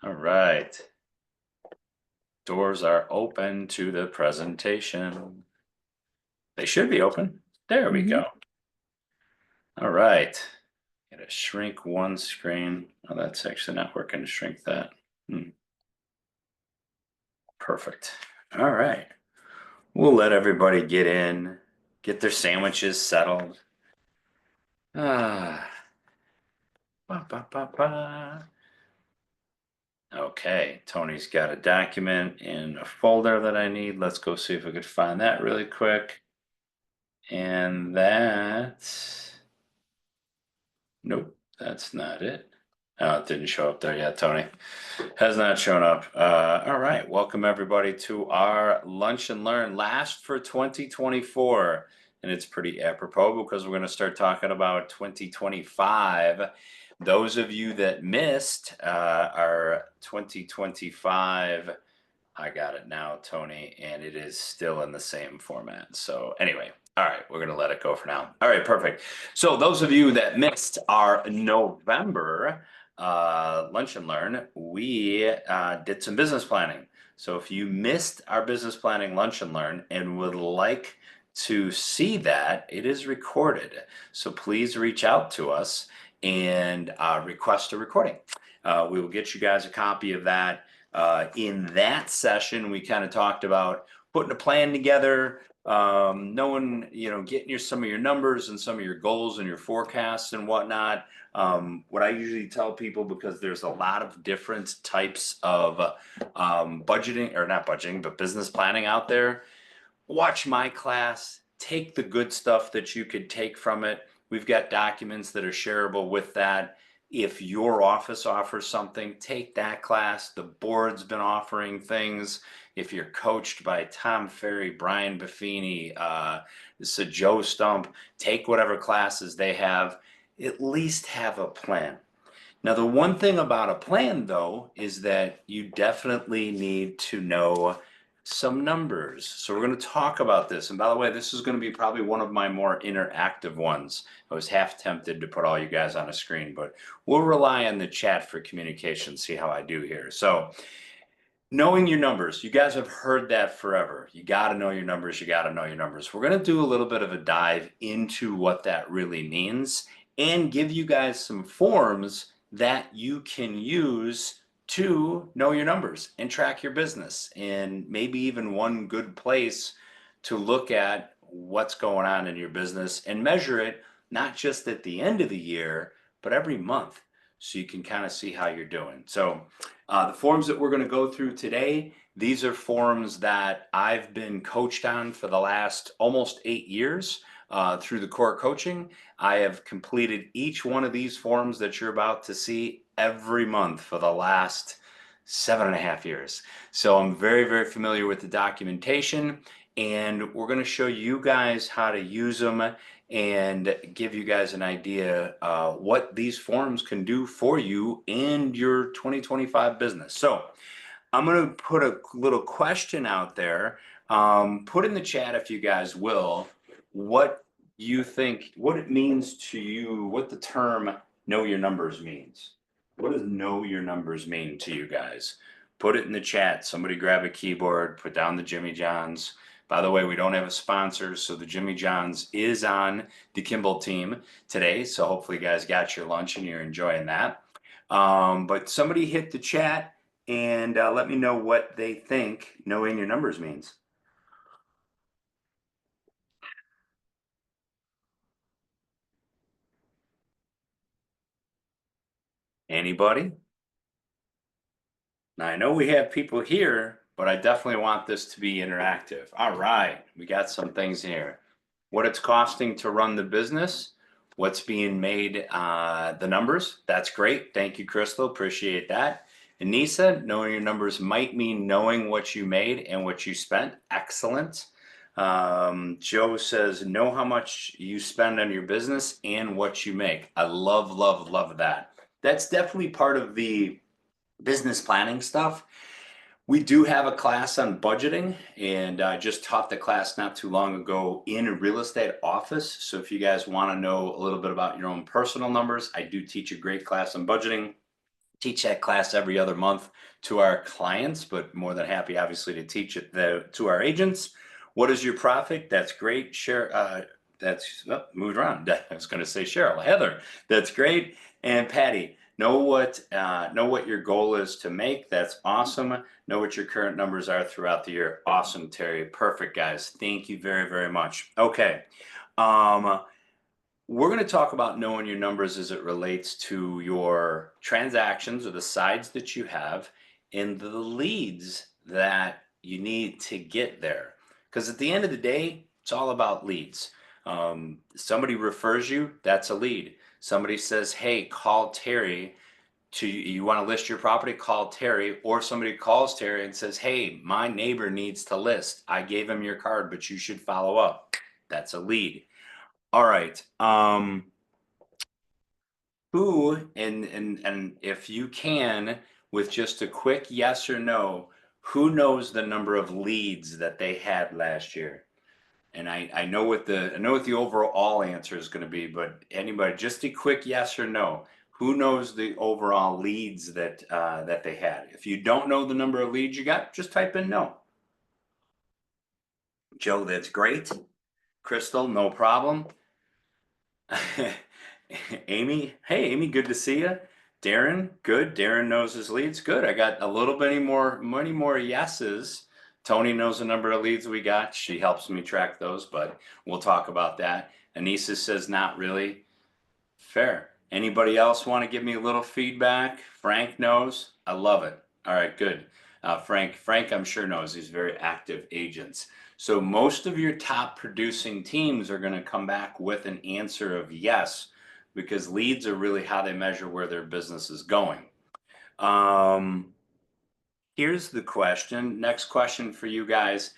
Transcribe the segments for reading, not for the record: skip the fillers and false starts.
All right. Doors are open to the presentation. They should be open. There we Mhm. go. All right. Gotta shrink one screen. Oh, that's actually not working to shrink that. Perfect. All right. We'll let everybody get in, get their sandwiches settled. Ah, ba, ba, ba, ba. Okay, Tony's got a document in a folder that I need. Let's go see if we could find that really quick. And nope, that's not it. Oh, it didn't show up there yet, Tony. Has not shown up. All right, welcome everybody to our Lunch and Learn last for 2024. And it's pretty apropos because we're going to start talking about 2025. Those of you that missed our 2025, I got it now, Tony, and it is still in the same format. So anyway, all right, we're going to let it go for now. All right, perfect. So those of you that missed our November Lunch and Learn, we did some business planning. So if you missed our business planning Lunch and Learn and would like to see that, it is recorded. So please reach out to us and request a recording. We will get you guys a copy of that. In that session, we kind of talked about putting a plan together, knowing, getting some of your numbers and some of your goals and your forecasts and whatnot. What I usually tell people, because there's a lot of different types of budgeting, or not budgeting, but business planning out there. Watch my class, take the good stuff that you could take from it. We've got documents that are shareable with that. If your office offers something, take that class. The board's been offering things. If you're coached by Tom Ferry, Brian Buffini, Joe Stump, take whatever classes they have. At least have a plan. Now, the one thing about a plan, though, is that you definitely need to know some numbers. So we're going to talk about this. And by the way, this is going to be probably one of my more interactive ones. I was half tempted to put all you guys on a screen, but we'll rely on the chat for communication, see how I do here. So knowing your numbers, you guys have heard that forever. You got to know your numbers. You got to know your numbers. We're going to do a little bit of a dive into what that really means and give you guys some forms that you can use to know your numbers and track your business. And maybe even one good place to look at what's going on in your business and measure it, not just at the end of the year, but every month. So you can kind of see how you're doing. So the forms that we're going to go through today, these are forms that I've been coached on for the last almost 8 years through the core coaching. I have completed each one of these forms that you're about to see every month for the last 7.5 years. So I'm very, very familiar with the documentation, and we're going to show you guys how to use them and give you guys an idea what these forms can do for you and your 2025 business. So I'm going to put a little question out there. Put in the chat, if you guys will, what you think, what it means to you, what the term know your numbers means. What does know your numbers mean to you guys? Put it in the chat. Somebody grab a keyboard, put down the Jimmy John's. By the way, we don't have a sponsor, so the Jimmy John's is on the Kimball team today. So hopefully you guys got your lunch and you're enjoying that. But somebody hit the chat and let me know what they think knowing your numbers means. Anybody? Now, I know we have people here, but I definitely want this to be interactive. All right, we got some things here. What it's costing to run the business, what's being made, the numbers. That's great. Thank you, Crystal. Appreciate that. Anissa, knowing your numbers might mean knowing what you made and what you spent. Excellent. Joe says, know how much you spend on your business and what you make. I love, love, love that. That's definitely part of the business planning stuff. We do have a class on budgeting, and I just taught the class not too long ago in a real estate office. So if you guys want to know a little bit about your own personal numbers, I do teach a great class on budgeting. teach that class every other month to our clients, but more than happy, obviously, to teach it to our agents. What is your profit? That's great. Share. That's moved around. I was going to say Cheryl, Heather. That's great. And Patty, know what your goal is to make. That's awesome. Know what your current numbers are throughout the year. Awesome, Terry. Perfect, guys. Thank you very, very much. Okay. We're going to talk about knowing your numbers as it relates to your transactions or the sides that you have and the leads that you need to get there. Because at the end of the day, it's all about leads. Somebody refers you, that's a lead. Somebody says, hey, call Terry you want to list your property, call Terry, or somebody calls Terry and says, hey, my neighbor needs to list. I gave him your card, but you should follow up. That's a lead. All right. Who and if you can, with just a quick yes or no, who knows the number of leads that they had last year? And I know what the overall answer is going to be, but anybody, just a quick yes or no. Who knows the overall leads that they had? If you don't know the number of leads you got, just type in no. Joe, that's great. Crystal, no problem. Amy, hey Amy, good to see you. Darren, good. Darren knows his leads. Good. I got a little bit many more yeses. Tony knows the number of leads we got. She helps me track those, but we'll talk about that. Anissa says not really. Fair. Anybody else want to give me a little feedback? Frank knows. I love it. All right, good. Frank, I'm sure knows. He's very active agents. So most of your top producing teams are going to come back with an answer of yes, because leads are really how they measure where their business is going. Here's the question. Next question for you guys.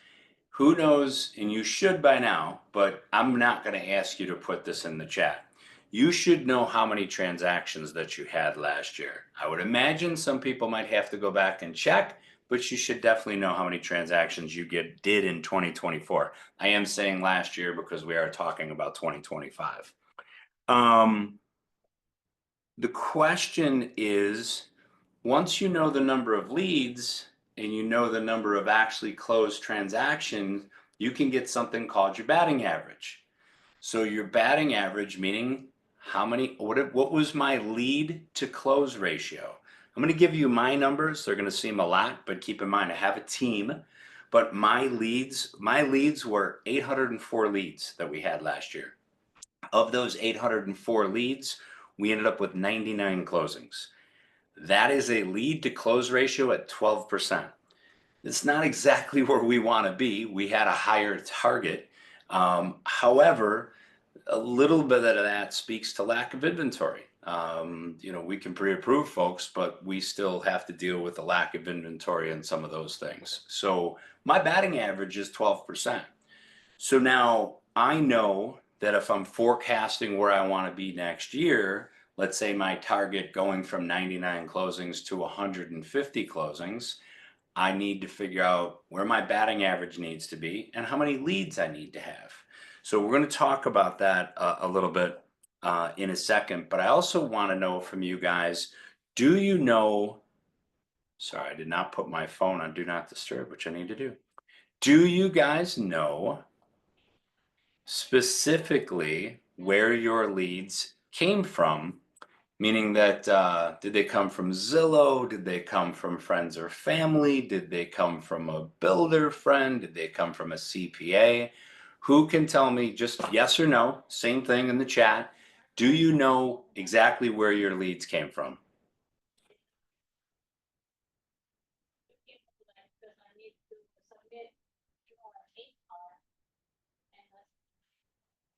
Who knows, and you should by now, but I'm not going to ask you to put this in the chat. You should know how many transactions that you had last year. I would imagine some people might have to go back and check, but you should definitely know how many transactions you did in 2024. I am saying last year because we are talking about 2025. The question is, once you know the number of leads and you know the number of actually closed transactions, you can get something called your batting average. So your batting average, meaning what was my lead to close ratio? I'm going to give you my numbers. They're going to seem a lot, but keep in mind I have a team. But my leads were 804 leads that we had last year. Of those 804 leads, we ended up with 99 closings. That is a lead to close ratio at 12%. It's not exactly where we want to be. We had a higher target. However, a little bit of that speaks to lack of inventory. We can pre-approve folks, but we still have to deal with the lack of inventory and some of those things. So my batting average is 12%. So now I know that if I'm forecasting where I want to be next year, let's say my target going from 99 closings to 150 closings, I need to figure out where my batting average needs to be and how many leads I need to have. So we're going to talk about that a little bit in a second, but I also want to know from you guys, do you know, sorry, I did not put my phone on Do Not Disturb, which I need to do. Do you guys know specifically where your leads came from? Meaning that, did they come from Zillow? Did they come from friends or family? Did they come from a builder friend? Did they come from a CPA? Who can tell me, just yes or no, same thing in the chat. Do you know exactly where your leads came from?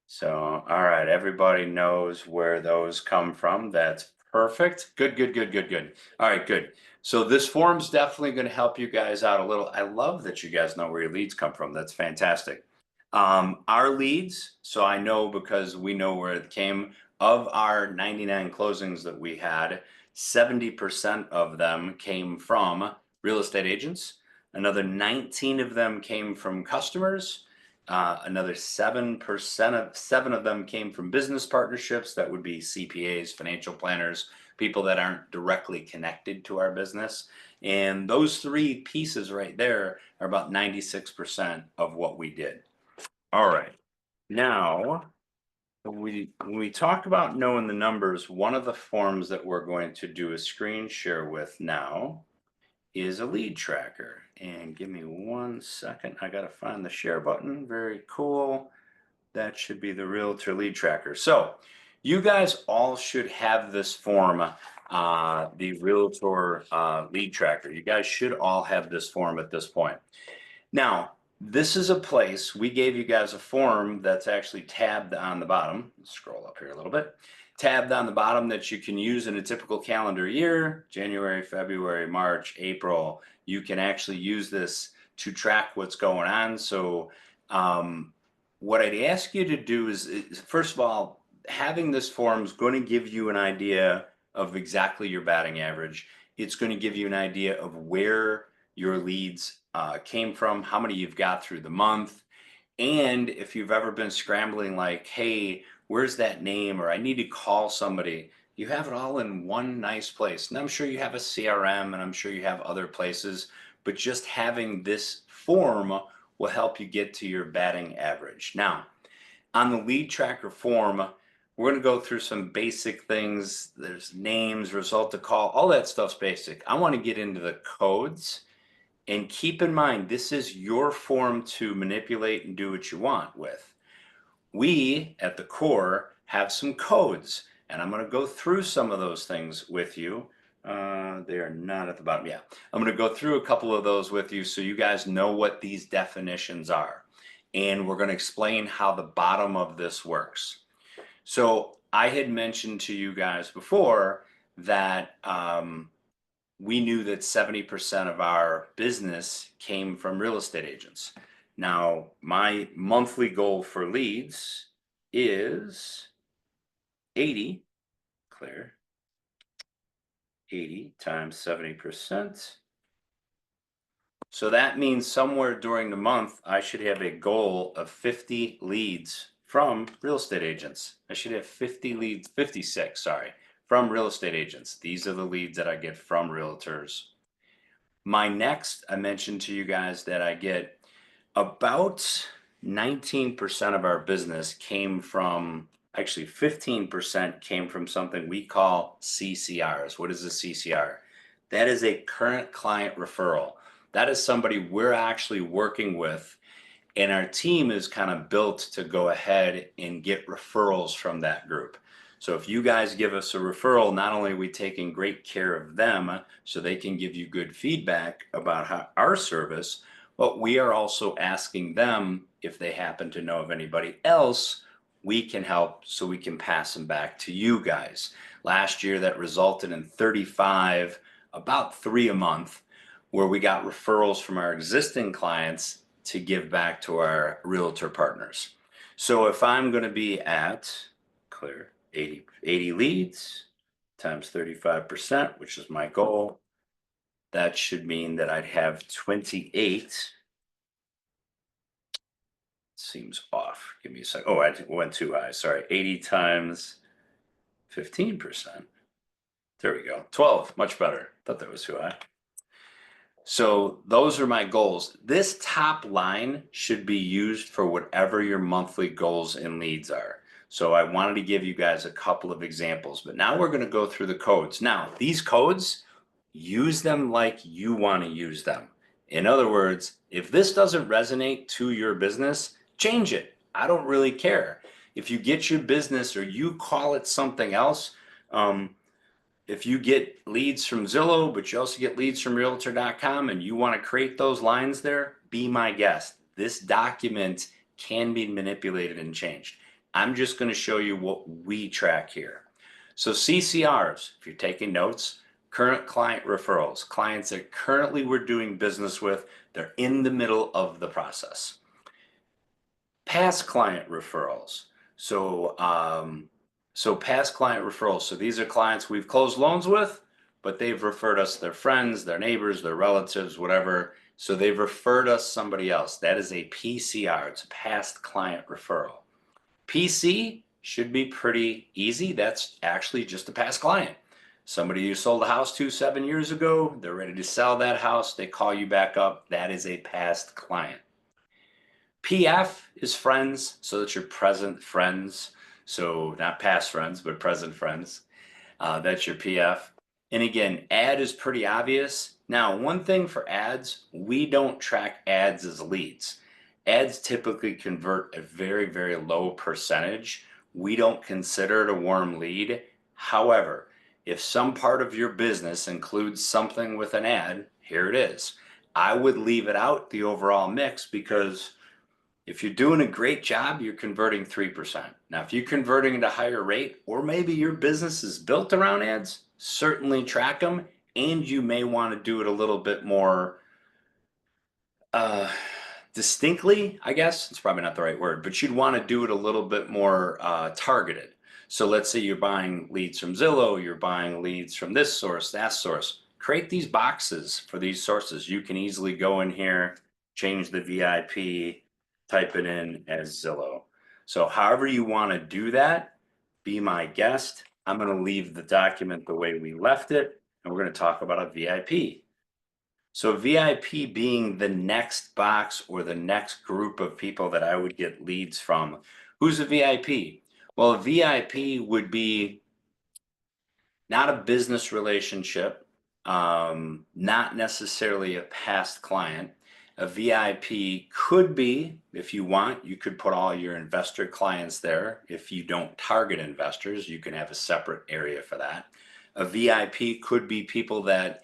So, all right, everybody knows where those come from. That's perfect. Good. All right, good. So this form's definitely going to help you guys out a little. I love that you guys know where your leads come from. That's fantastic. Our leads, so I know because we know where it came. Of our 99 closings that we had, 70% of them came from real estate agents. Another 19 of them came from customers. Another 7% of them came from business partnerships. That would be CPAs, financial planners, people that aren't directly connected to our business. And those three pieces right there are about 96% of what we did. All right. Now, when we talk about knowing the numbers, one of the forms that we're going to do a screen share with now is a lead tracker. And give me 1 second. I got to find the share button. Very cool. That should be the Realtor lead tracker. So you guys all should have this form, the Realtor lead tracker. You guys should all have this form at this point. Now, this is a place, we gave you guys a form that's actually tabbed on the bottom. Scroll up here a little bit. Tabbed on the bottom that you can use in a typical calendar year, January, February, March, April. You can actually use this to track what's going on. So what I'd ask you to do is, first of all, having this form is going to give you an idea of exactly your batting average. It's going to give you an idea of where your leads came from, how many you've got through the month. And if you've ever been scrambling like, hey, where's that name? Or I need to call somebody, you have it all in one nice place. And I'm sure you have a CRM and I'm sure you have other places, but just having this form will help you get to your batting average. Now, on the lead tracker form, we're going to go through some basic things. There's names, result to call, all that stuff's basic. I want to get into the codes. And keep in mind, this is your form to manipulate and do what you want with. We, at the core, have some codes, and I'm going to go through some of those things with you. They are not at the bottom. Yeah, I'm going to go through a couple of those with you so you guys know what these definitions are. And we're going to explain how the bottom of this works. So I had mentioned to you guys before that we knew that 70% of our business came from real estate agents. Now, my monthly goal for leads is 80, clear, 80 times 70%. So that means somewhere during the month, I should have a goal of 50 leads from real estate agents. I should have 50 leads, 56, sorry, from real estate agents. These are the leads that I get from realtors. My next, I mentioned to you guys that I get about 19% of our business came from, actually 15% came from something we call CCRs. What is a CCR? That is a current client referral. That is somebody we're actually working with, and our team is kind of built to go ahead and get referrals from that group. So if you guys give us a referral, not only are we taking great care of them so they can give you good feedback about our service, but we are also asking them if they happen to know of anybody else we can help so we can pass them back to you guys. Last year that resulted in 35, about 3 a month, where we got referrals from our existing clients to give back to our realtor partners. So if I'm going to be at, clear, 80 leads times 35%, which is my goal, that should mean that I'd have 28. Seems off. Give me a second. Oh, I went too high. Sorry. 80 times 15%. There we go. 12. Much better. Thought that was too high. So those are my goals. This top line should be used for whatever your monthly goals and leads are. So I wanted to give you guys a couple of examples, but now we're going to go through the codes. Now, these codes, use them like you want to use them. In other words, if this doesn't resonate to your business, change it. I don't really care. If you get your business or you call it something else, if you get leads from Zillow, but you also get leads from Realtor.com and you want to create those lines there, be my guest. This document can be manipulated and changed. I'm just going to show you what we track here. So CCRs, if you're taking notes, current client referrals, clients that currently we're doing business with, they're in the middle of the process. Past client referrals. So past client referrals. So these are clients we've closed loans with, but they've referred us their friends, their neighbors, their relatives, whatever. So they've referred us somebody else. That is a PCR. It's a past client referral. PC should be pretty easy. That's actually just a past client. Somebody you sold a house to 7 years ago, they're ready to sell that house. They call you back up. That is a past client. PF is friends, so that's your present friends. So not past friends, but present friends. That's your PF. And again, ad is pretty obvious. Now, one thing for ads, we don't track ads as leads. Ads typically convert a very, very low percentage. We don't consider it a warm lead. However, if some part of your business includes something with an ad, here it is. I would leave it out the overall mix because if you're doing a great job, you're converting 3%. Now, if you're converting at a higher rate, or maybe your business is built around ads, certainly track them. And you may want to do it a little bit more uh, distinctly, I guess. It's probably not the right word, but you'd want to do it a little bit more targeted. So let's say you're buying leads from Zillow, you're buying leads from this source, that source. Create these boxes for these sources. You can easily go in here, change the VIP, type it in as Zillow. So however you want to do that, be my guest. I'm going to leave the document the way we left it, and we're going to talk about a VIP. So VIP being the next box or the next group of people that I would get leads from. Who's a VIP? Well, a VIP would be not a business relationship, not necessarily a past client. A VIP could be, if you want, you could put all your investor clients there. If you don't target investors, you can have a separate area for that. A VIP could be people that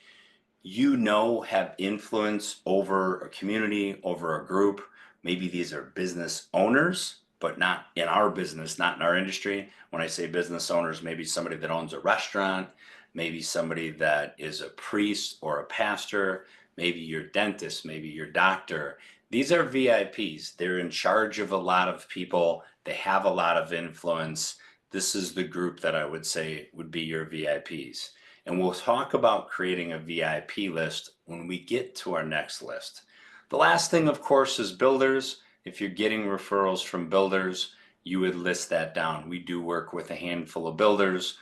have influence over a community, over a group. Maybe these are business owners, but not in our business, not in our industry. When I say business owners, maybe somebody that owns a restaurant, maybe somebody that is a priest or a pastor, maybe your dentist, maybe your doctor. These are VIPs. They're in charge of a lot of people. They have a lot of influence. This is the group that I would say would be your VIPs. And we'll talk about creating a VIP list when we get to our next list. The last thing, of course, is builders. If you're getting referrals from builders, you would list that down. We do work with a handful of builders,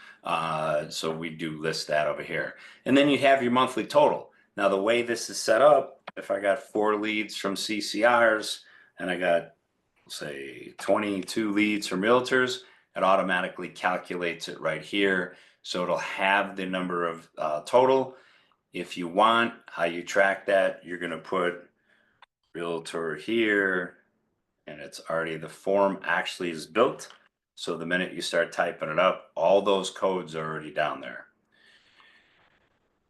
so we do list that over here. And then you have your monthly total. Now, the way this is set up, if I got 4 leads from CCRs and I got, say, 22 leads from realtors, it automatically calculates it right here. So it'll have the number of total. If you want, how you track that, you're going to put realtor here, and it's already, the form actually is built. So the minute you start typing it up, all those codes are already down there.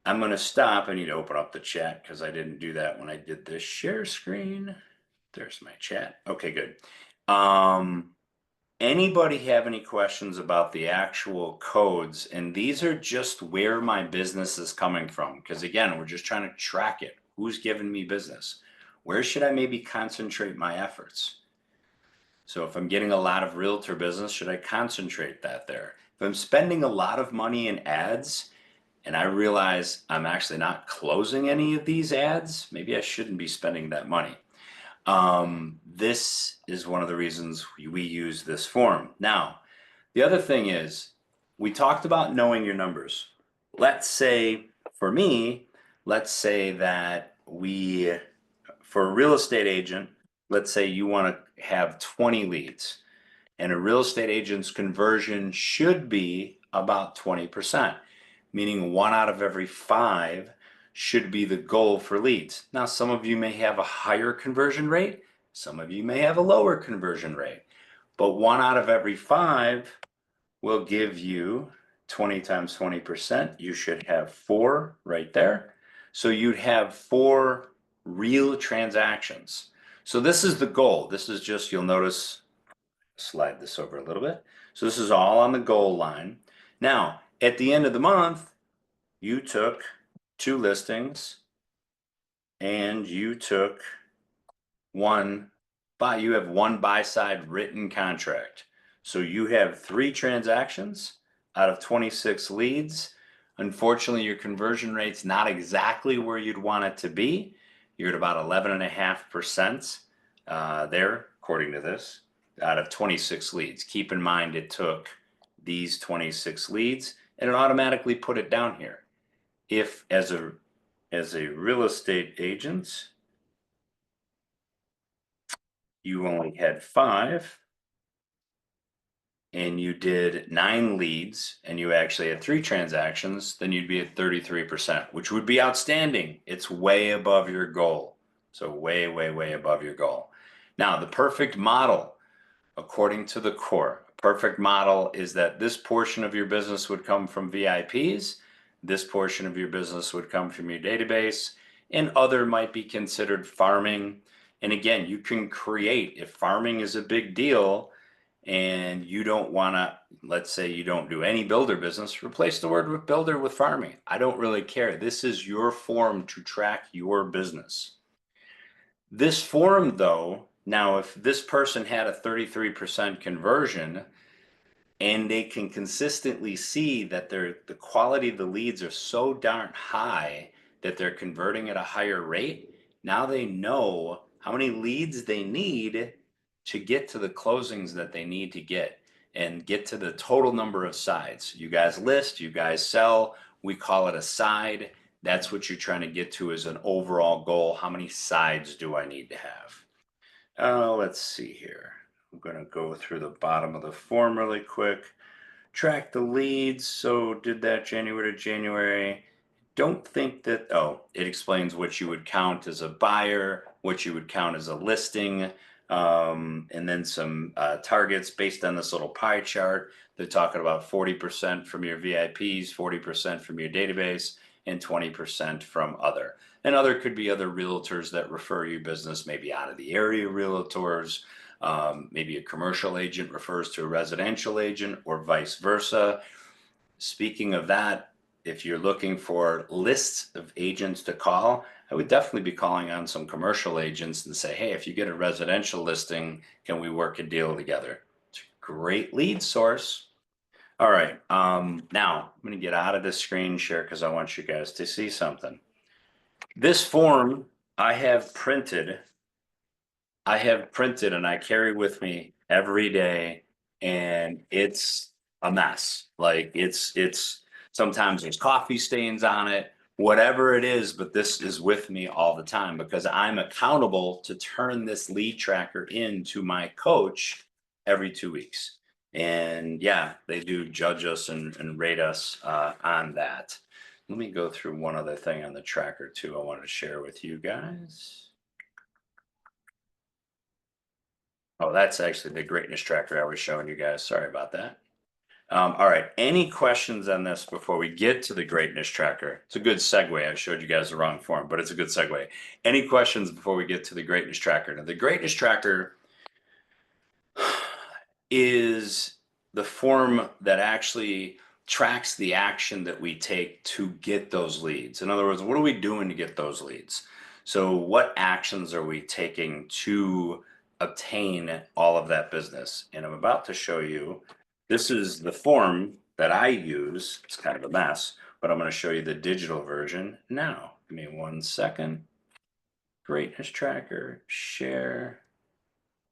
I'm going to stop. I need to open up the chat because I didn't do that when I did this share screen. There's my chat. Okay, good. Anybody have any questions about the actual codes? And these are just where my business is coming from. Because again, we're just trying to track it. Who's giving me business? Where should I maybe concentrate my efforts? So if I'm getting a lot of realtor business, should I concentrate that there? If I'm spending a lot of money in ads and I realize I'm actually not closing any of these ads, maybe I shouldn't be spending that money. This is one of the reasons we use this form. Now, the other thing is, we talked about knowing your numbers. Let's say, for me, let's say that for a real estate agent, let's say you want to have 20 leads, and a real estate agent's conversion should be about 20%, meaning 1 out of every 5 should be the goal for leads. Now, some of you may have a higher conversion rate, some of you may have a lower conversion rate, but 1 out of every 5 will give you 20 times 20%. You should have 4 right there. So you'd have 4 real transactions. So this is the goal. This is just, you'll notice, slide this over a little bit. So this is all on the goal line. Now, at the end of the month, you took 2 listings and you took you have 1 buy-side written contract. So you have 3 transactions out of 26 leads. Unfortunately, your conversion rate's not exactly where you'd want it to be. You're at about 11.5% there, according to this, out of 26 leads. Keep in mind, it took these 26 leads and it automatically put it down here. If as a real estate agent, you only had 5 and you did 9 leads and you actually had 3 transactions, then you'd be at 33%, which would be outstanding. It's way above your goal. So way, way, way above your goal. Now, the perfect model, according to the core, perfect model is that this portion of your business would come from VIPs, this portion of your business would come from your database, and other might be considered farming. And again, you can create, if farming is a big deal and you don't want to, let's say you don't do any builder business, replace the word with builder with farming. I don't really care. This is your form to track your business. This form, though, now if this person had a 33% conversion and they can consistently see that the quality of the leads are so darn high that they're converting at a higher rate, now they know how many leads they need to get to the closings that they need to get and get to the total number of sides. You guys list, you guys sell, we call it a side. That's what you're trying to get to as an overall goal. How many sides do I need to have? Let's see here. I'm going to go through the bottom of the form really quick. Track the leads. So did that January to January. Don't think that, oh, it explains what you would count as a buyer, what you would count as a listing, and then some targets based on this little pie chart. They're talking about 40% from your VIPs, 40% from your database, and 20% from other. And other could be other realtors that refer you business, maybe out of the area realtors. Maybe a commercial agent refers to a residential agent or vice versa. Speaking of that, if you're looking for lists of agents to call, I would definitely be calling on some commercial agents and say, hey, if you get a residential listing, can we work a deal together? It's a great lead source. All right, now I'm gonna get out of this screen share because I want you guys to see something. This form I have printed and I carry with me every day, and it's a mess. Like it's sometimes there's coffee stains on it, whatever it is, but this is with me all the time because I'm accountable to turn this lead tracker into my coach every 2 weeks. And yeah, they do judge us and rate us on that. Let me go through one other thing on the tracker too I wanted to share with you guys. Oh, that's actually the greatness tracker I was showing you guys. Sorry about that. All right. Any questions on this before we get to the greatness tracker? It's a good segue. I showed you guys the wrong form, but it's a good segue. Any questions before we get to the greatness tracker? Now, the greatness tracker is the form that actually tracks the action that we take to get those leads. In other words, what are we doing to get those leads? So what actions are we taking to obtain all of that business? And I'm about to show you, this is the form that I use. It's kind of a mess, but I'm going to show you the digital version now. Give me 1 second. Greatness tracker, share.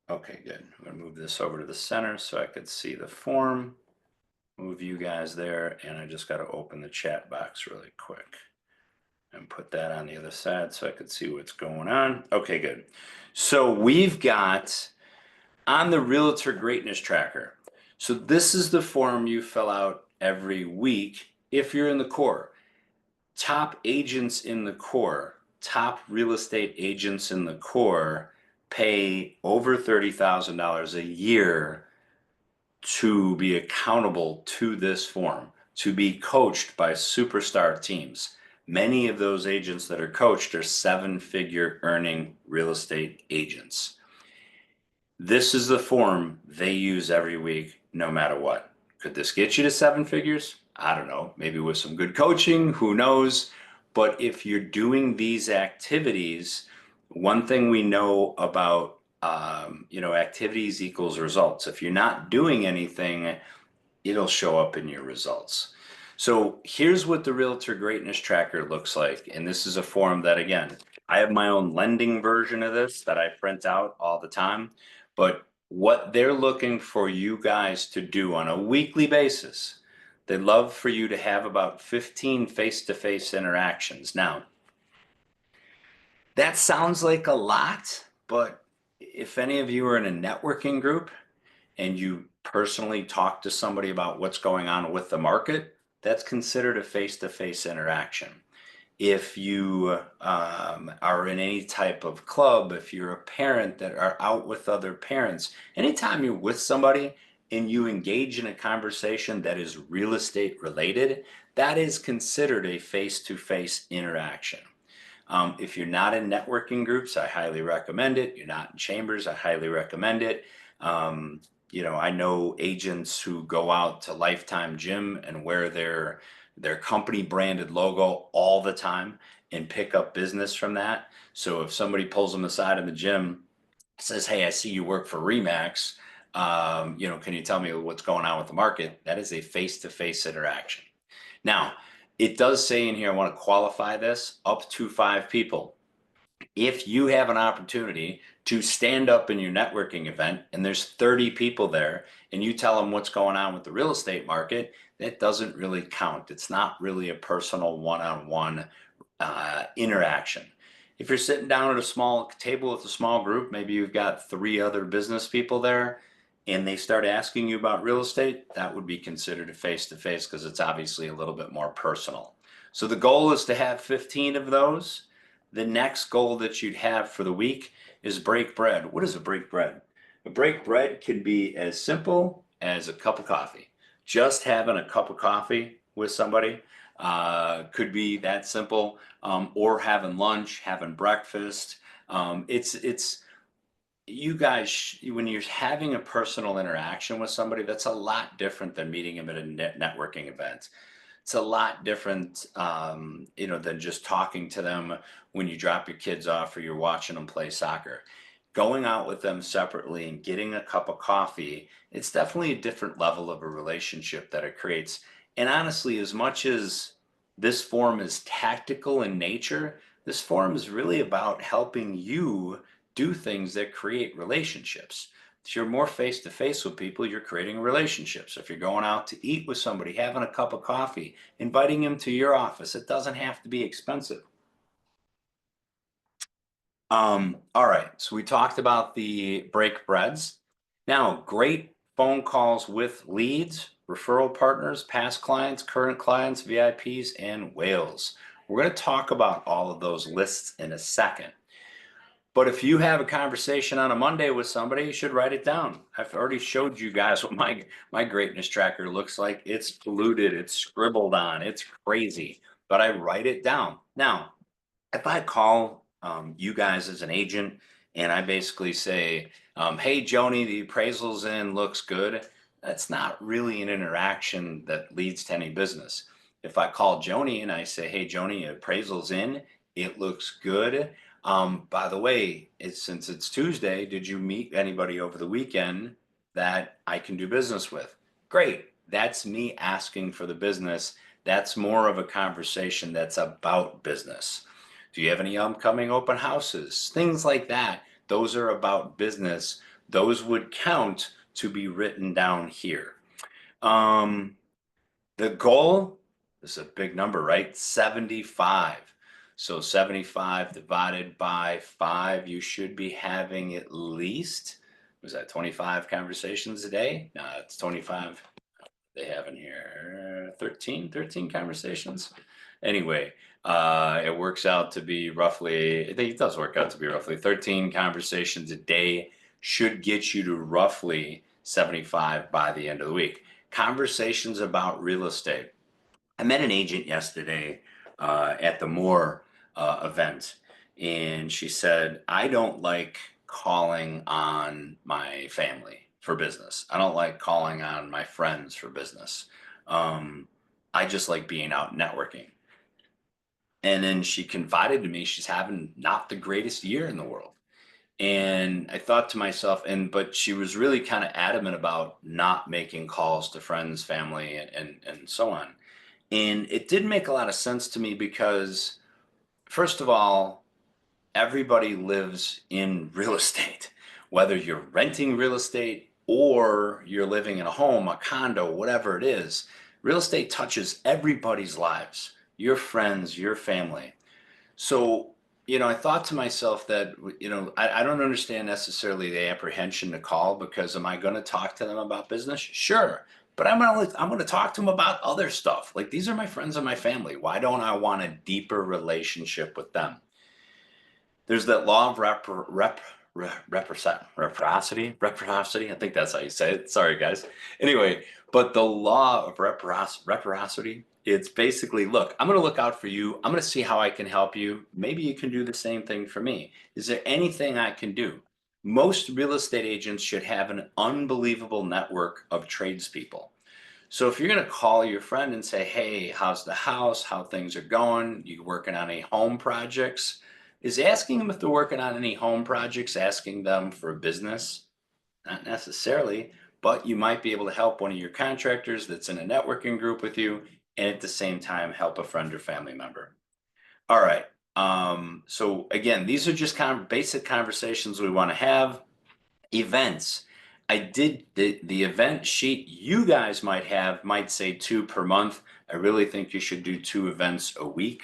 Okay, good. I'm going to move this over to the center so I could see the form. Move you guys there, and I just got to open the chat box really quick and put that on the other side so I could see what's going on. Okay, good. So we've got on the Realtor Greatness Tracker. So this is the form you fill out every week if you're in the core. Top agents in the core, top real estate agents in the core pay over $30,000 a year to be accountable to this form, to be coached by superstar teams. Many of those agents that are coached are 7-figure earning real estate agents. This is the form they use every week, no matter what. Could this get you to 7 figures? I don't know, maybe with some good coaching, who knows? But if you're doing these activities, one thing we know about activities equals results. If you're not doing anything, it'll show up in your results. So here's what the Realtor Greatness Tracker looks like. And this is a form that, again, I have my own lending version of this that I print out all the time. But what they're looking for you guys to do on a weekly basis, They'd love for you to have about 15 face-to-face interactions. Now, that sounds like a lot, but if any of you are in a networking group and you personally talk to somebody about what's going on with the market, that's considered a face-to-face interaction. If you are in any type of club, if you're a parent that are out with other parents, anytime you're with somebody and you engage in a conversation that is real estate related, that is considered a face-to-face interaction. If you're not in networking groups, I highly recommend it. You're not in chambers, I highly recommend it. Um, I know agents who go out to Lifetime Gym and wear their company branded logo all the time and pick up business from that. So if somebody pulls them aside in the gym, says, "Hey, I see you work for Remax. Can you tell me what's going on with the market?" That is a face-to-face interaction. Now, it does say in here, I want to qualify this, up to 5 people. If you have an opportunity to stand up in your networking event and there's 30 people there and you tell them what's going on with the real estate market, that doesn't really count. It's not really a personal one-on-one interaction. If you're sitting down at a small table with a small group, maybe you've got 3 other business people there and they start asking you about real estate, that would be considered a face-to-face because it's obviously a little bit more personal. So the goal is to have 15 of those. The next goal that you'd have for the week is break bread. What is a break bread? A break bread can be as simple as a cup of coffee. Just having a cup of coffee with somebody could be that simple, or having lunch, having breakfast. It's you guys, when you're having a personal interaction with somebody, that's a lot different than meeting them at a networking event. It's a lot different, than just talking to them when you drop your kids off or you're watching them play soccer. Going out with them separately and getting a cup of coffee, it's definitely a different level of a relationship that it creates. And honestly, as much as this forum is tactical in nature, this forum is really about helping you do things that create relationships. If you're more face to face with people, you're creating relationships. If you're going out to eat with somebody, having a cup of coffee, inviting them to your office, it doesn't have to be expensive. All right, so we talked about the break breads. Now, great phone calls with leads, referral partners, past clients, current clients, VIPs, and whales. We're going to talk about all of those lists in a second. But if you have a conversation on a Monday with somebody, you should write it down. I've already showed you guys what my greatness tracker looks like. It's polluted, it's scribbled on, it's crazy, but I write it down. Now, if I call you guys as an agent and I basically say, "Hey, Joni, the appraisal's in, looks good," that's not really an interaction that leads to any business. If I call Joni and I say, "Hey, Joni, appraisal's in, it looks good. By the way, since it's Tuesday, did you meet anybody over the weekend that I can do business with?" Great. That's me asking for the business. That's more of a conversation that's about business. Do you have any upcoming open houses? Things like that. Those are about business. Those would count to be written down here. Um, the goal is a big number, right? 75. So 75 divided by 5, you should be having at least, was that 25 conversations a day? No, it's 25. They have in here 13 conversations. Anyway, it works out to be roughly, I think it does work out to be roughly 13 conversations a day should get you to roughly 75 by the end of the week. Conversations about real estate. I met an agent yesterday at the Moore event, and she said, "I don't like calling on my family for business. I don't like calling on my friends for business. Um, I just like being out networking." And then she confided to me she's having not the greatest year in the world. And I thought to myself, but she was really kind of adamant about not making calls to friends, family, and so on. And it did make a lot of sense to me because, first of all, everybody lives in real estate, whether you're renting real estate or you're living in a home, a condo, whatever it is. Real estate touches everybody's lives, your friends, your family. So, I thought to myself that, I don't understand necessarily the apprehension to call because am I going to talk to them about business? Sure. But I'm going to talk to them about other stuff. Like these are my friends and my family. Why don't I want a deeper relationship with them? There's that law of reciprocity. I think that's how you say it. Sorry, guys. Anyway, but the law of reciprocity, it's basically, look, I'm going to look out for you. I'm going to see how I can help you. Maybe you can do the same thing for me. Is there anything I can do? Most real estate agents should have an unbelievable network of tradespeople. So if you're going to call your friend and say, hey, how's the house? How things are going? You working on any home projects? Is asking them if they're working on any home projects, asking them for a business? Not necessarily, but you might be able to help one of your contractors that's in a networking group with you and at the same time help a friend or family member. All right. So again, these are just kind of basic conversations we want to have. Events. I did the event sheet you guys might say 2 per month. I really think you should do 2 events a week.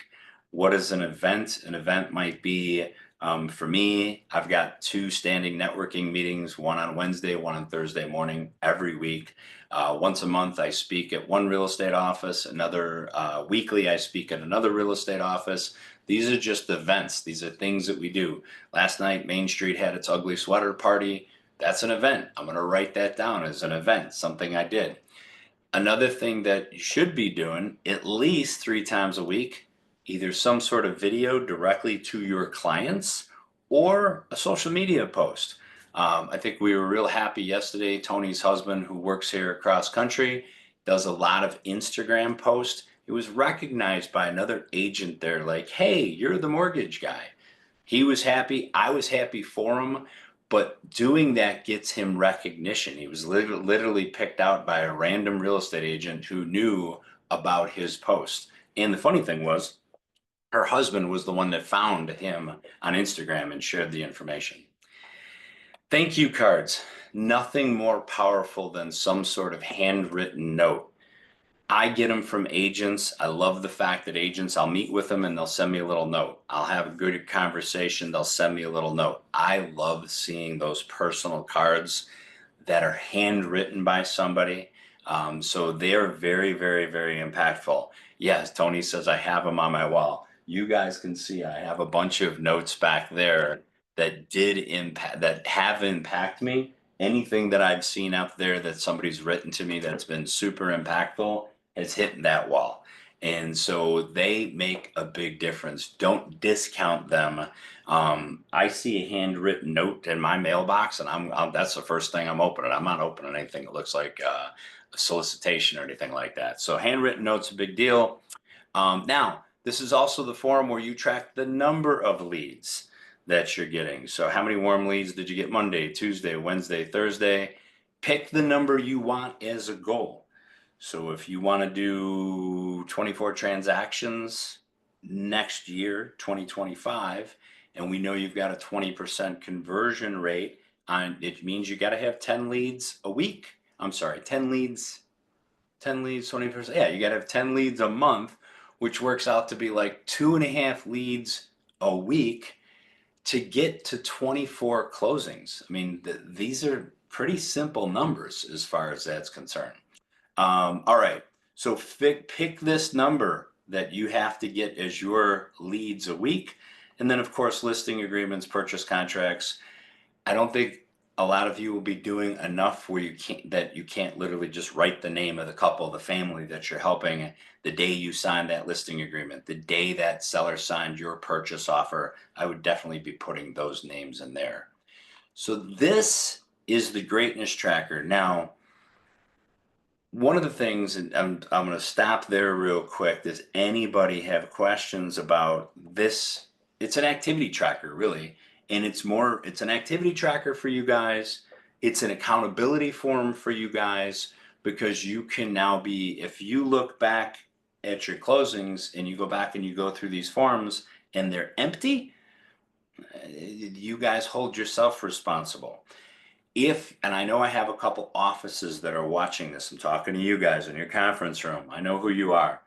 What is an event? An event might be, for me, I've got 2 standing networking meetings, one on Wednesday, one on Thursday morning every week. Once a month, I speak at one real estate office. Another weekly, I speak at another real estate office. These are just events. These are things that we do. Last night, Main Street had its ugly sweater party. That's an event. I'm going to write that down as an event, something I did. Another thing that you should be doing at least 3 times a week, either some sort of video directly to your clients or a social media post. I think we were real happy yesterday. Tony's husband, who works here across country, does a lot of Instagram posts. It was recognized by another agent there, like, hey, you're the mortgage guy. He was happy. I was happy for him. But doing that gets him recognition. He was literally picked out by a random real estate agent who knew about his post. And the funny thing was, her husband was the one that found him on Instagram and shared the information. Thank you cards. Nothing more powerful than some sort of handwritten note. I get them from agents. I love the fact that agents, I'll meet with them and they'll send me a little note. I'll have a good conversation. They'll send me a little note. I love seeing those personal cards that are handwritten by somebody. So they're very, very, very impactful. Yes, Tony says I have them on my wall. You guys can see I have a bunch of notes back there that have impacted me. Anything that I've seen out there that somebody's written to me that's been super impactful has hit that wall. And so they make a big difference. Don't discount them. I see a handwritten note in my mailbox, and that's the first thing I'm opening. I'm not opening anything that looks like a solicitation or anything like that. So handwritten notes a big deal. Now, this is also the forum where you track the number of leads that you're getting. So how many warm leads did you get Monday, Tuesday, Wednesday, Thursday? Pick the number you want as a goal. So if you want to do 24 transactions next year, 2025, and we know you've got a 20% conversion rate on, it means you got to have 10 leads a week. I'm sorry, 10 leads, 20%. Yeah, you got to have 10 leads a month, which works out to be like 2.5 leads a week to get to 24 closings. I mean, these are pretty simple numbers as far as that's concerned. All right, so pick this number that you have to get as your leads a week. And then of course, listing agreements, purchase contracts. I don't think a lot of you will be doing enough where you can't literally just write the name of the couple, the family that you're helping the day you sign that listing agreement, the day that seller signed your purchase offer. I would definitely be putting those names in there. So this is the greatness tracker. Now, one of the things, and I'm going to stop there real quick. Does anybody have questions about this? It's an activity tracker, really. And it's an activity tracker for you guys. It's an accountability form for you guys because you can now if you look back at your closings and you go back and you go through these forms and they're empty, you guys hold yourself responsible. And I know I have a couple offices that are watching this, I'm talking to you guys in your conference room. I know who you are.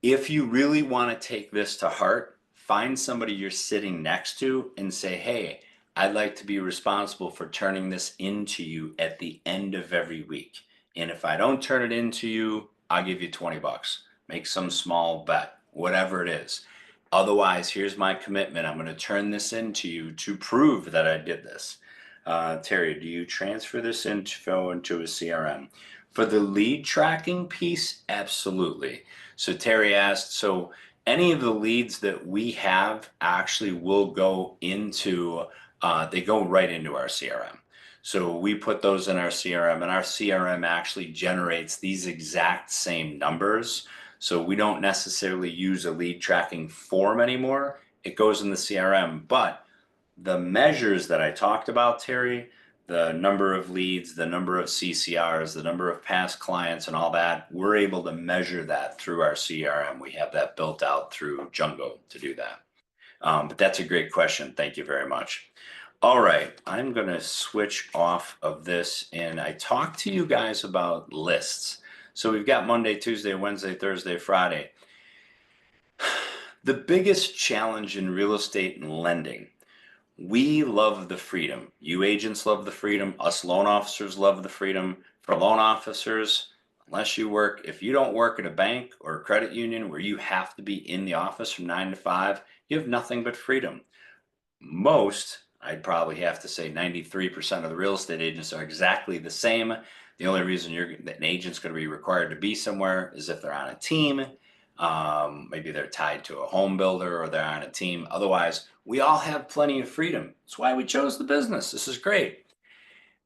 If you really want to take this to heart, find somebody you're sitting next to and say, hey, I'd like to be responsible for turning this into you at the end of every week. And if I don't turn it into you, I'll give you 20 bucks. Make some small bet, whatever it is. Otherwise, here's my commitment. I'm going to turn this into you to prove that I did this. Terry, do you transfer this info into a CRM? For the lead tracking piece, absolutely. So Terry asked, so any of the leads that we have actually will go into, they go right into our CRM. So we put those in our CRM, and our CRM actually generates these exact same numbers. So we don't necessarily use a lead tracking form anymore. It goes in the CRM, but the measures that I talked about, Terry, the number of leads, the number of CCRs, the number of past clients and all that, we're able to measure that through our CRM. We have that built out through Jungo to do that. But that's a great question. Thank you very much. All right, I'm going to switch off of this, and I talked to you guys about lists. So we've got Monday, Tuesday, Wednesday, Thursday, Friday. The biggest challenge in real estate and lending, we love the freedom. You agents love the freedom. Us loan officers love the freedom. For loan officers, if you don't work at a bank or a credit union where you have to be in the office from 9 to 5, you have nothing but freedom. I'd probably have to say 93% of the real estate agents are exactly the same. The only reason an agent's going to be required to be somewhere is if they're on a team. Maybe they're tied to a home builder or they're on a team. Otherwise, we all have plenty of freedom. That's why we chose the business. This is great.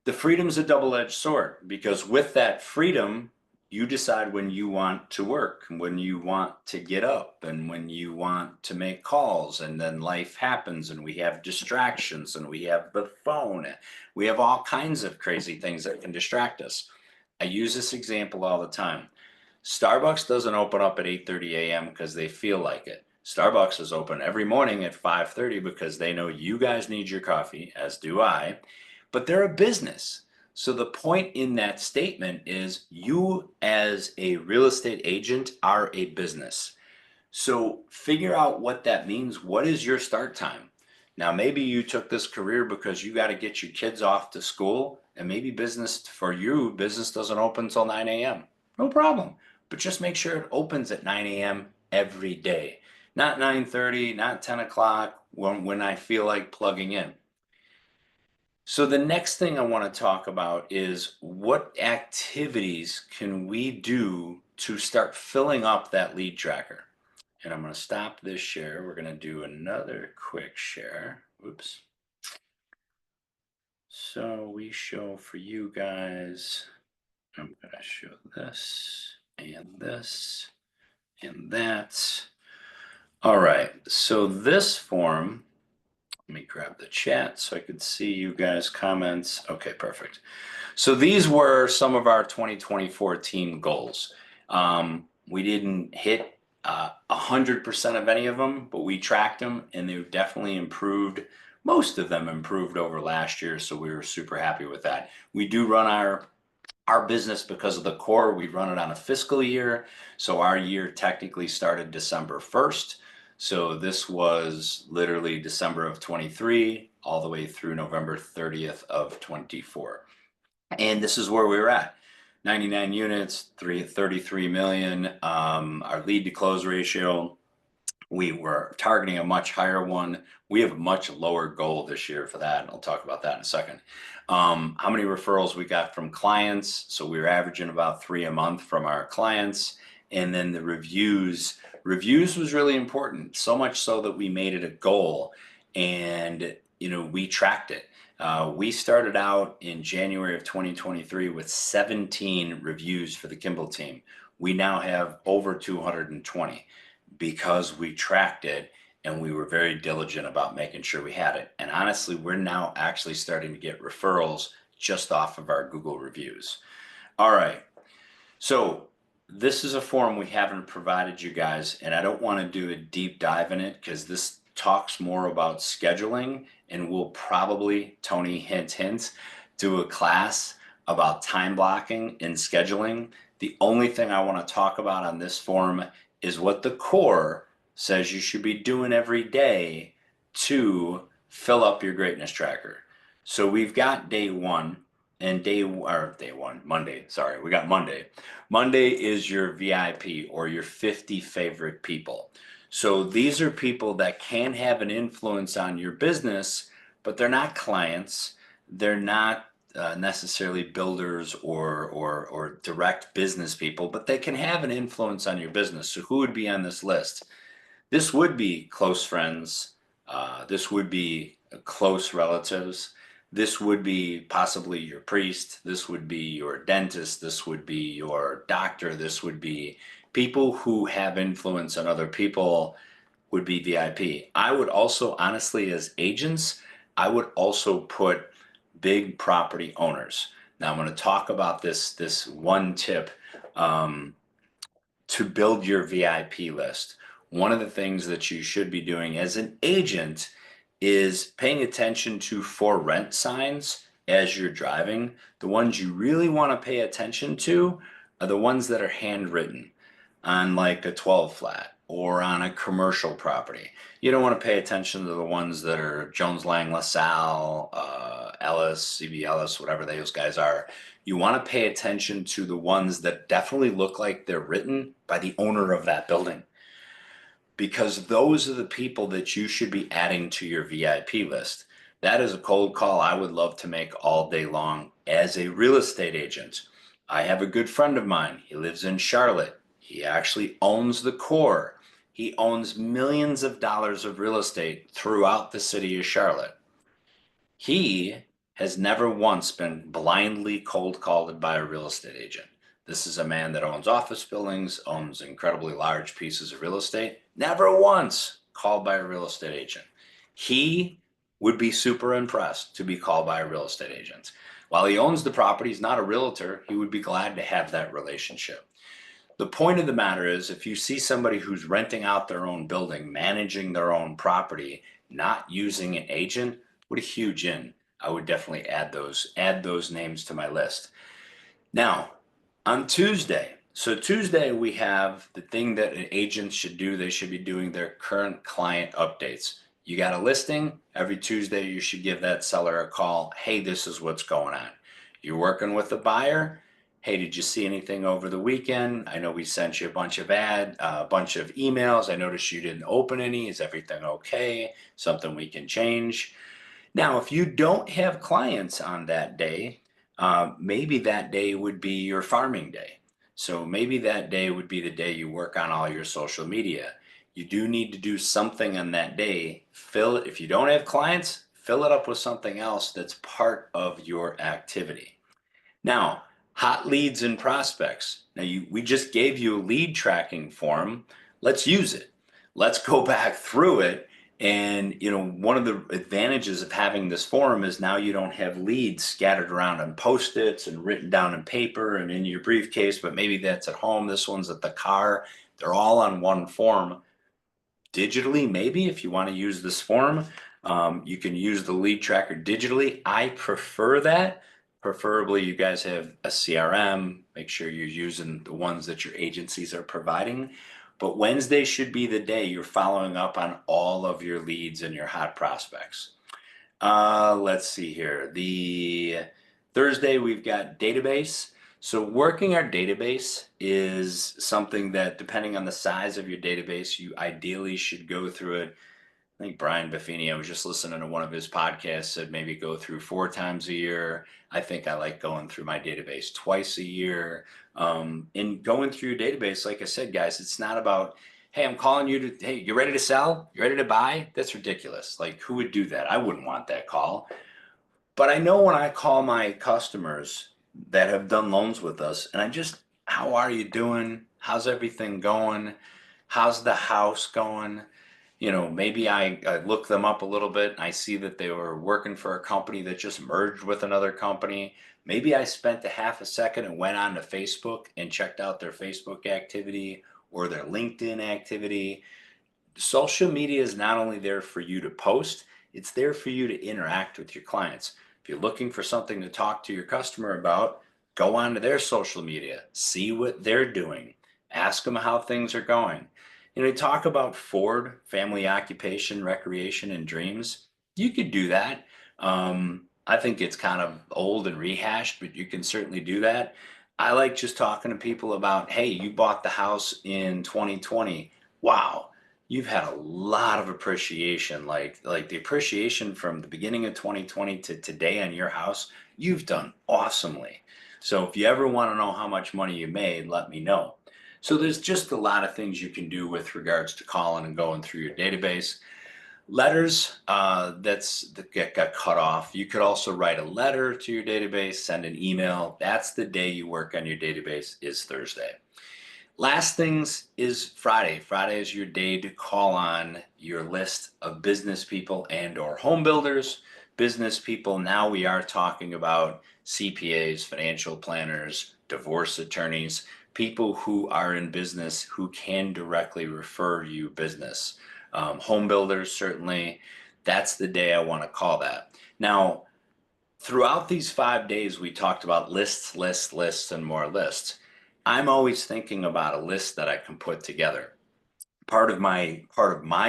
The freedom's a double-edged sword, because with that freedom, you decide when you want to work, when you want to get up, and when you want to make calls, and then life happens, and we have distractions, and we have the phone. We have all kinds of crazy things that can distract us. I use this example all the time. Starbucks doesn't open up at 8:30 a.m. because they feel like it. Starbucks is open every morning at 5:30 because they know you guys need your coffee, as do I, but they're a business. So the point in that statement is you as a real estate agent are a business. So figure out what that means. What is your start time? Now, maybe you took this career because you got to get your kids off to school, and maybe business doesn't open until 9 a.m. No problem. But just make sure it opens at 9 a.m. every day. Not 9:30, not 10 o'clock when I feel like plugging in. So the next thing I want to talk about is what activities can we do to start filling up that lead tracker? And I'm going to stop this share. We're going to do another quick share. Oops. So we show for you guys, I'm going to show this and that. All right. So this form, let me grab the chat so I could see you guys' comments. Okay, perfect. So these were some of our 2024 team goals. We didn't hit 100% of any of them, but we tracked them and they definitely improved. Most of them improved over last year, so we were super happy with that. We do run our business because of the core. We run it on a fiscal year, so our year technically started December 1st. So this was literally December of 23 all the way through November 30th of 24. And this is where we were at. 99 units, 33 million. Our lead to close ratio, we were targeting a much higher one. We have a much lower goal this year for that. And I'll talk about that in a second. How many referrals we got from clients? So we were averaging about 3 a month from our clients. And then the reviews was really important. So much so that we made it a goal and, we tracked it. We started out in January of 2023 with 17 reviews for the Kimball team. We now have over 220 because we tracked it and we were very diligent about making sure we had it. And honestly, we're now actually starting to get referrals just off of our Google reviews. All right. So this is a form we haven't provided you guys, and I don't want to do a deep dive in it because this talks more about scheduling, and we'll probably, Tony, hint, do a class about time blocking and scheduling. The only thing I want to talk about on this forum is what the core says you should be doing every day to fill up your greatness tracker. So we've got day one and Monday. Sorry, we got Monday. Monday is your VIP or your 50 favorite people. So these are people that can have an influence on your business, but they're not clients. They're not necessarily builders or direct business people, but they can have an influence on your business. So who would be on this list? This would be close friends. This would be close relatives. This would be possibly your priest. This would be your dentist. This would be your doctor. This would be people who have influence on other people would be VIP. I would also, honestly, as agents, I would also put big property owners. Now I'm going to talk about this one tip. To build your VIP list, one of the things that you should be doing as an agent is paying attention to for rent signs as you're driving. The ones you really want to pay attention to are the ones that are handwritten on like a 12 flat or on a commercial property. You don't want to pay attention to the ones that are Jones Lang LaSalle, Ellis, CB Ellis, whatever those guys are. You want to pay attention to the ones that definitely look like they're written by the owner of that building, because those are the people that you should be adding to your VIP list. That is a cold call I would love to make all day long as a real estate agent. I have a good friend of mine. He lives in Charlotte. He actually owns the core. He owns millions of dollars of real estate throughout the city of Charlotte. He has never once been blindly cold called by a real estate agent. This is a man that owns office buildings, owns incredibly large pieces of real estate, never once called by a real estate agent. He would be super impressed to be called by a real estate agent. While he owns the property, he's not a realtor, he would be glad to have that relationship. The point of the matter is, if you see somebody who's renting out their own building, managing their own property, not using an agent, what a huge in. I would definitely add those names to my list. Now, on Tuesday, so Tuesday we have the thing that an agent should do. They should be doing their current client updates. You got a listing, every Tuesday you should give that seller a call. Hey, this is what's going on. You're working with a buyer. Hey, did you see anything over the weekend? I know we sent you a bunch of emails. I noticed you didn't open any. Is everything okay? Something we can change? Now, if you don't have clients on that day, maybe that day would be your farming day. So maybe that day would be the day you work on all your social media. You do need to do something on that day. If you don't have clients, fill it up with something else that's part of your activity. Now, hot leads and prospects. Now, we just gave you a lead tracking form. Let's use it. Let's go back through it. And, one of the advantages of having this forum is now you don't have leads scattered around on Post-its and written down in paper and in your briefcase, but maybe that's at home. This one's at the car. They're all on one form. Digitally, maybe if you want to use this form, you can use the lead tracker digitally. I prefer that. Preferably, you guys have a CRM. Make sure you're using the ones that your agencies are providing. But Wednesday should be the day you're following up on all of your leads and your hot prospects. Let's see here. The Thursday, we've got database. So working our database is something that, depending on the size of your database, you ideally should go through it. I think Brian Buffini, I was just listening to one of his podcasts, said maybe go through 4 times a year. I think I like going through my database twice a year. And going through your database, like I said, guys, it's not about, hey, I'm calling you to, hey, you ready to sell? You ready to buy? That's ridiculous. Like, who would do that? I wouldn't want that call. But I know when I call my customers that have done loans with us, and how are you doing? How's everything going? How's the house going? Maybe I look them up a little bit and I see that they were working for a company that just merged with another company. Maybe I spent a half a second and went on to Facebook and checked out their Facebook activity or their LinkedIn activity. Social media is not only there for you to post, it's there for you to interact with your clients. If you're looking for something to talk to your customer about, go onto their social media, see what they're doing, ask them how things are going. You know, talk about Ford, family, occupation, recreation, and dreams. You could do that. I think it's kind of old and rehashed, but you can certainly do that. I like just talking to people about, hey, you bought the house in 2020. Wow, you've had a lot of appreciation, like the appreciation from the beginning of 2020 to today on your house. You've done awesomely. So if you ever want to know how much money you made, let me know. So there's just a lot of things you can do with regards to calling and going through your database. Letters, that got cut off. You could also write a letter to your database, send an email. That's the day you work on your database, is Thursday. Last things is Friday. Friday is your day to call on your list of business people and or home builders. Business people, now we are talking about CPAs, financial planners, divorce attorneys, people who are in business who can directly refer you business. Home builders, certainly, that's the day I want to call that. Now, throughout these 5 days, we talked about lists, lists, lists, and more lists. I'm always thinking about a list that I can put together. Part of my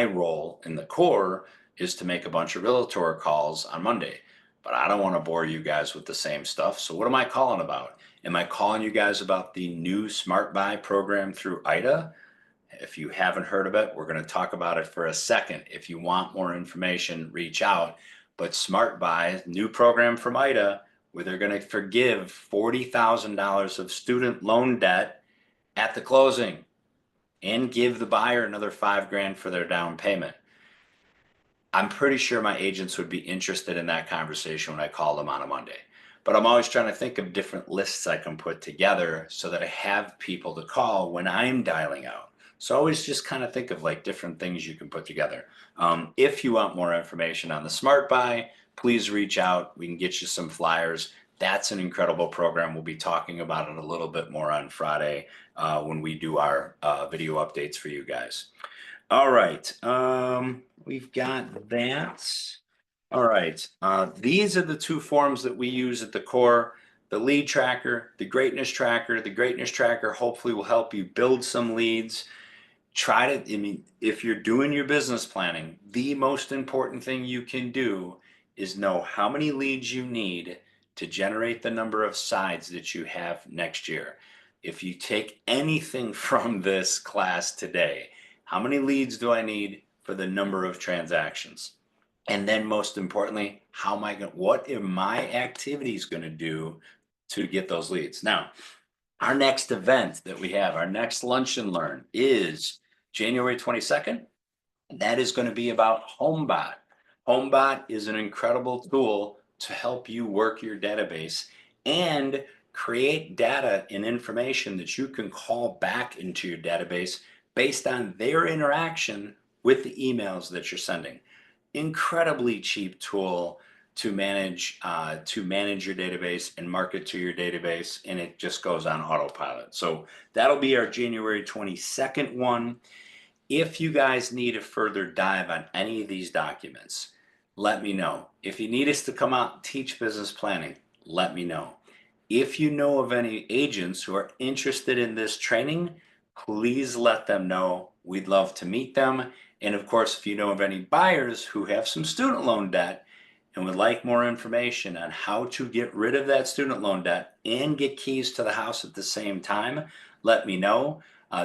role in the core is to make a bunch of realtor calls on Monday, but I don't want to bore you guys with the same stuff. So what am I calling about? Am I calling you guys about the new Smart Buy program through IDA? If you haven't heard of it, we're going to talk about it for a second. If you want more information, reach out. But Smart Buy, new program from IDA, where they're going to forgive $40,000 of student loan debt at the closing and give the buyer another 5 grand for their down payment. I'm pretty sure my agents would be interested in that conversation when I call them on a Monday. But I'm always trying to think of different lists I can put together so that I have people to call when I'm dialing out. So always just kind of think of like different things you can put together. If you want more information on the Smart Buy, please reach out. We can get you some flyers. That's an incredible program. We'll be talking about it a little bit more on Friday when we do our video updates for you guys. All right, we've got that. All right, these are the two forms that we use at the core, the lead tracker, the greatness tracker. The greatness tracker hopefully will help you build some leads. I mean, if you're doing your business planning, the most important thing you can do is know how many leads you need to generate the number of sides that you have next year. If you take anything from this class today, how many leads do I need for the number of transactions? And then most importantly, what are my activities going to do to get those leads? Now, our next event that we have, our next Lunch and Learn, is January 22nd. That is going to be about HomeBot. HomeBot is an incredible tool to help you work your database and create data and information that you can call back into your database based on their interaction with the emails that you're sending. Incredibly cheap tool to manage your database and market to your database, and it just goes on autopilot. So that'll be our January 22nd one. If you guys need a further dive on any of these documents, let me know. If you need us to come out and teach business planning, let me know. If you know of any agents who are interested in this training, please let them know. We'd love to meet them. And of course, if you know of any buyers who have some student loan debt and would like more information on how to get rid of that student loan debt and get keys to the house at the same time, let me know.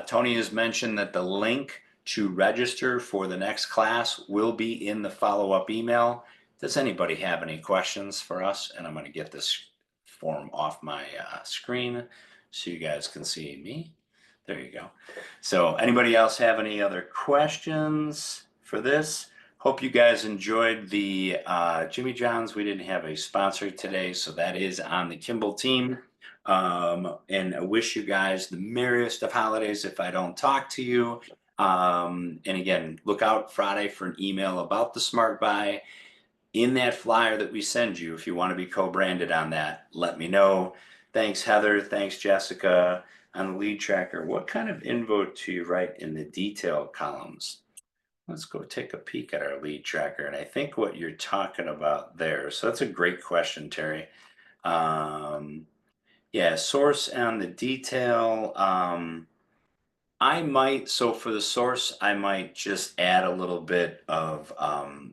Tony has mentioned that the link to register for the next class will be in the follow-up email. Does anybody have any questions for us? And I'm going to get this form off my screen so you guys can see me. There you go. So anybody else have any other questions for this? Hope you guys enjoyed the Jimmy John's. We didn't have a sponsor today, so that is on the Kimball team. And I wish you guys the merriest of holidays if I don't talk to you. And again, look out Friday for an email about the Smart Buy. In that flyer that we send you, if you want to be co-branded on that, let me know. Thanks, Heather. Thanks, Jessica. On the lead tracker, what kind of info do you write in the detail columns? let's go take a peek at our lead tracker. And I think what you're talking about there, so that's a great question, Terry. Um, yeah, source and the detail. I might, so for the source, I might just add a little bit of,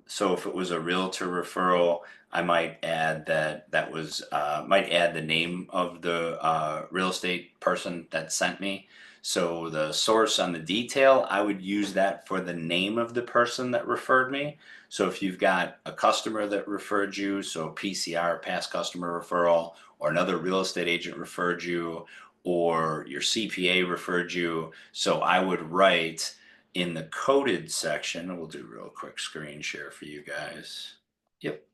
so if it was a realtor referral, I might add that was, might add the name of the real estate person that sent me. So the source on the detail, I would use that for the name of the person that referred me. So if you've got a customer that referred you, so PCR, past customer referral, or another real estate agent referred you, or your CPA referred you. So I would write in the coded section, we'll do a real quick screen share for you guys. Yep.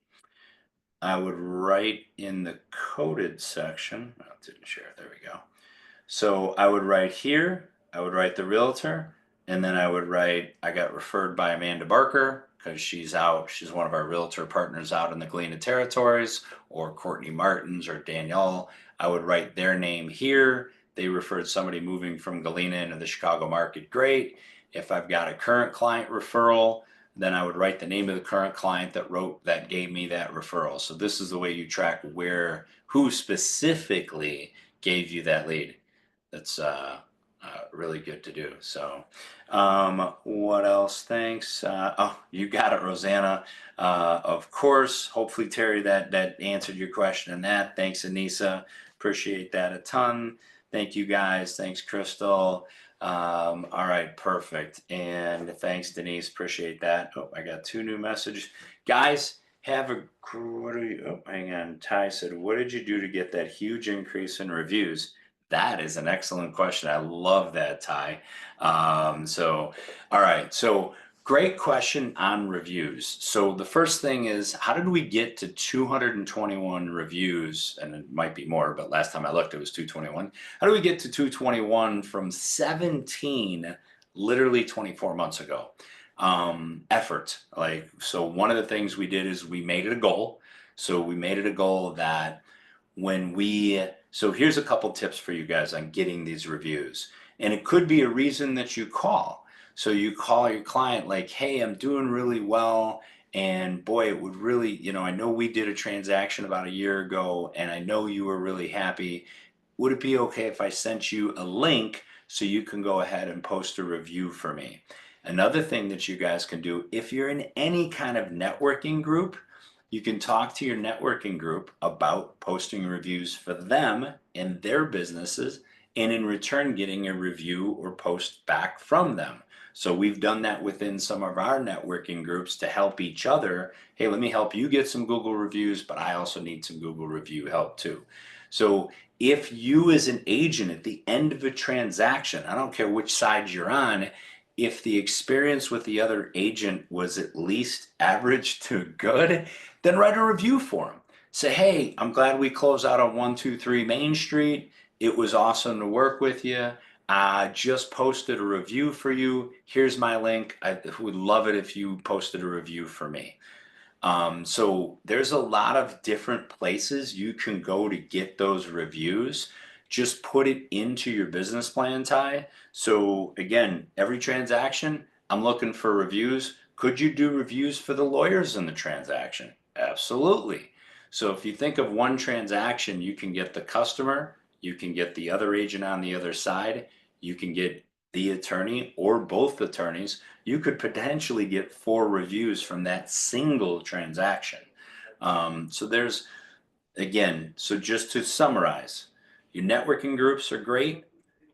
I would write in the coded section, oh, it didn't share, there we go. So I would write here, I would write the realtor, and then I would write, I got referred by Amanda Barker because she's one of our realtor partners out in the Galena territories, or Courtney Martins or Danielle. I would write their name here. They referred somebody moving from Galena into the Chicago market. Great. If I've got a current client referral, then I would write the name of the current client that gave me that referral. So this is the way you track who specifically gave you that lead. That's really good to do. So, what else? Thanks. Oh, you got it, Rosanna. Of course. Hopefully, Terry, that answered your question. And that. Thanks, Anissa. Appreciate that a ton. Thank you, guys. Thanks, Crystal. All right, perfect. And thanks, Denise. Appreciate that. Oh, I got 2 new messages, guys. Have a hang on. Ty said, "What did you do to get that huge increase in reviews?" That is an excellent question. I love that, Ty. All right. So, great question on reviews. So, the first thing is, how did we get to 221 reviews? And it might be more, but last time I looked, it was 221. How do we get to 221 from 17, literally 24 months ago? Effort. So one of the things we did is we made it a goal. So we made it a goal that so here's a couple tips for you guys on getting these reviews. And it could be a reason that you call. So you call your client like, "Hey, I'm doing really well. And boy, it would really, I know we did a transaction about a year ago and I know you were really happy. Would it be okay if I sent you a link so you can go ahead and post a review for me?" Another thing that you guys can do, if you're in any kind of networking group, you can talk to your networking group about posting reviews for them and their businesses, and in return, getting a review or post back from them. So we've done that within some of our networking groups to help each other. Hey, let me help you get some Google reviews, but I also need some Google review help too. So if you as an agent at the end of a transaction, I don't care which side you're on, if the experience with the other agent was at least average to good, then write a review for them. Say, "Hey, I'm glad we closed out on 123 Main Street. It was awesome to work with you. I just posted a review for you. Here's my link. I would love it if you posted a review for me." So there's a lot of different places you can go to get those reviews. Just put it into your business plan, Ty. So again, every transaction, I'm looking for reviews. Could you do reviews for the lawyers in the transaction? Absolutely. So if you think of one transaction, you can get the customer, you can get the other agent on the other side, you can get the attorney or both attorneys. You could potentially get 4 reviews from that single transaction. So there's, again, so just to summarize, your networking groups are great.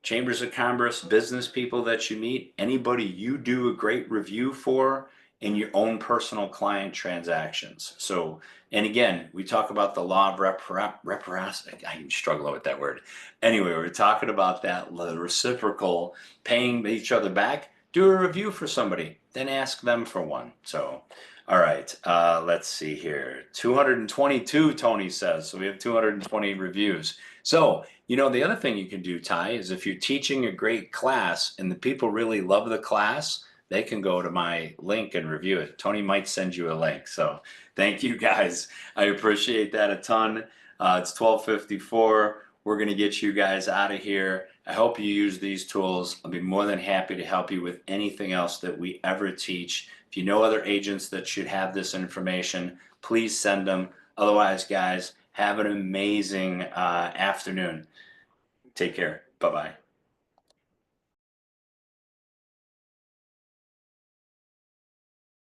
Chambers of Commerce, business people that you meet, anybody you do a great review for in your own personal client transactions. So, and again, we talk about the law of reciprocity. I'm struggling with that word. Anyway, we're talking about that reciprocal paying each other back. Do a review for somebody, then ask them for one. So, all right, let's see here. 222, Tony says. So we have 220 reviews. So, the other thing you can do, Ty, is if you're teaching a great class and the people really love the class, they can go to my link and review it. Tony might send you a link. So thank you, guys. I appreciate that a ton. It's 12:54. We're going to get you guys out of here. I hope you use these tools. I'll be more than happy to help you with anything else that we ever teach. If you know other agents that should have this information, please send them. Otherwise, guys, have an amazing afternoon. Take care. Bye-bye.